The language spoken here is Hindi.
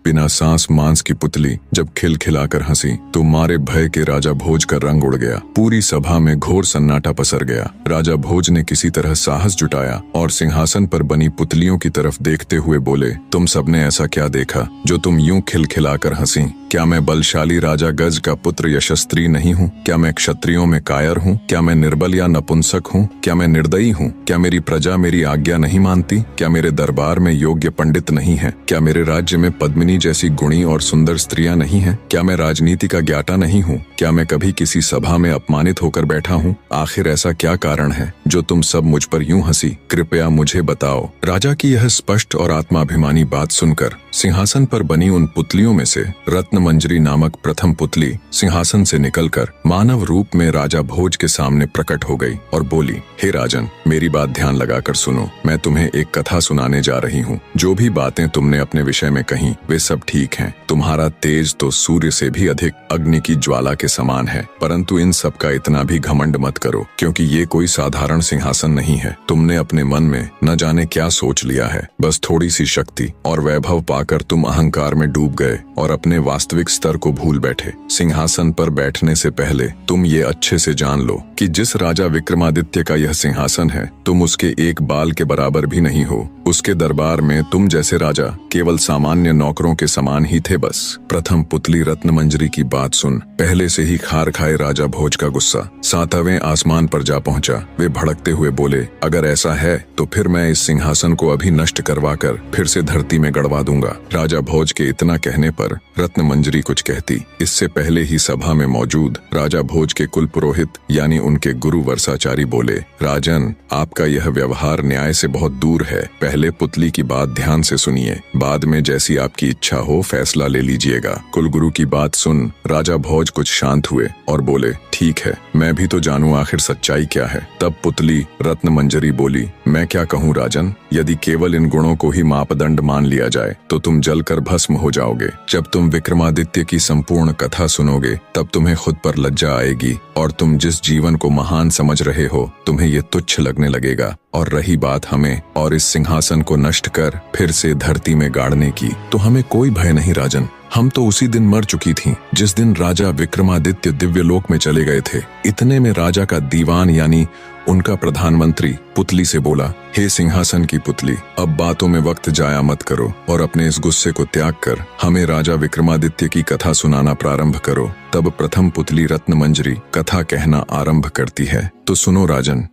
बिना सांस मांस की पुतली जब खिलखिलाकर हंसी तो मारे भय के राजा भोज का रंग उड़ गया। पूरी सभा में घोर सन्नाटा पसर गया। राजा भोज ने किसी तरह साहस जुटाया और सिंहासन पर बनी पुतलियों की तरफ देखते हुए बोले, तुम सबने ऐसा क्या देखा जो तुम यूं खिलखिलाकर हंसी? क्या मैं बलशाली राजा गज का पुत्र यशस्त्री नहीं हूँ? क्या मैं क्षत्रियों में कायर हूँ? क्या मैं निर्बल या नपुंसक हूँ? क्या मैं निर्दयी हूँ? क्या मेरी प्रजा मेरी आज्ञा नहीं मानती? क्या मेरे दरबार में योग्य पंडित नहीं है? क्या मेरे राज्य में पद्मिनी जैसी गुणी और सुंदर स्त्रियां नहीं हैं? क्या मैं राजनीति का ज्ञाता नहीं हूँ? क्या मैं कभी किसी सभा में अपमानित होकर बैठा हूँ? आखिर ऐसा क्या कारण है जो तुम सब मुझ पर यूं हंसी? कृपया मुझे बताओ। राजा की यह स्पष्ट और आत्माभिमानी बात सुनकर सिंहासन पर बनी उन पुतलियों में से रत्नमंजरी नामक प्रथम पुतली सिंहासन से निकलकर मानव रूप में राजा भोज के सामने प्रकट हो गई और बोली, हे राजन, मेरी बात ध्यान लगाकर सुनो। मैं तुम्हें एक कथा सुनाने जा रही हूँ। जो भी बातें तुमने अपने विषय में कही वे सब ठीक हैं। तुम्हारा तेज तो सूर्य से भी अधिक अग्नि की ज्वाला के समान है, परंतु इन सब का इतना भी घमंड मत करो, क्योंकि ये कोई साधारण सिंहासन नहीं है। तुमने अपने मन में न जाने क्या सोच लिया है। बस थोड़ी सी शक्ति और वैभव पाकर तुम अहंकार में डूब गए और अपने वास्तविक स्तर को भूल बैठे। सिंहासन पर बैठने से पहले तुम ये अच्छे से जान लो कि जिस राजा विक्रमादित्य का यह सिंहासन है, तुम उसके एक बाल के बराबर भी नहीं हो। उसके दरबार में तुम जैसे राजा केवल सामान्य नौकरों के समान ही थे बस। प्रथम पुतली रत्नमंजरी की बात सुन पहले से ही खार खाए राजा भोज का गुस्सा 7वें आसमान पर जा पहुंचा। वे भड़कते हुए बोले, अगर ऐसा है तो फिर मैं इस सिंहासन को अभी नष्ट करवाकर फिर से धरती में गड़वा दूंगा। राजा भोज के इतना कहने पर रत्नमंजरी कुछ कहती। इससे पहले ही सभा में मौजूद राजा भोज के कुल पुरोहित यानी उनके गुरु वर्षाचारी बोले, राजन, आपका यह व्यवहार न्याय से बहुत दूर है। पहले पुतली की बात ध्यान से सुनिए, बाद में जैसी आपकी इच्छा हो फैसला ले लीजिएगा। कुलगुरु की बात सुन राजा भोज कुछ शांत हुए और बोले, ठीक है, मैं भी तो जानूं आखिर सच्चाई क्या है। तब पुतली रत्नमंजरी बोली, मैं क्या कहूँ राजन, यदि केवल इन गुणों को ही मापदंड मान लिया जाए तो तुम जलकर भस्म हो जाओगे। जब तुम विक्रमादित्य की संपूर्ण कथा सुनोगे तब तुम्हें खुद पर लज्जा आएगी और तुम जिस जीवन को महान समझ रहे हो तुम्हें ये तुच्छ लगने लगेगा। और रही बात हमें और इस सिंहासन को नष्ट कर फिर से धरती में गाड़ने की, तो हमें कोई भय नहीं राजन। हम तो उसी दिन मर चुकी थीं जिस दिन राजा विक्रमादित्य दिव्यलोक में चले गए थे। इतने में राजा का दीवान यानी उनका प्रधानमंत्री पुतली से बोला, हे सिंहासन की पुतली, अब बातों में वक्त जाया मत करो और अपने इस गुस्से को त्याग कर हमें राजा विक्रमादित्य की कथा सुनाना प्रारंभ करो। तब प्रथम पुतली रत्नमंजरी कथा कहना आरंभ करती है, तो सुनो राजन।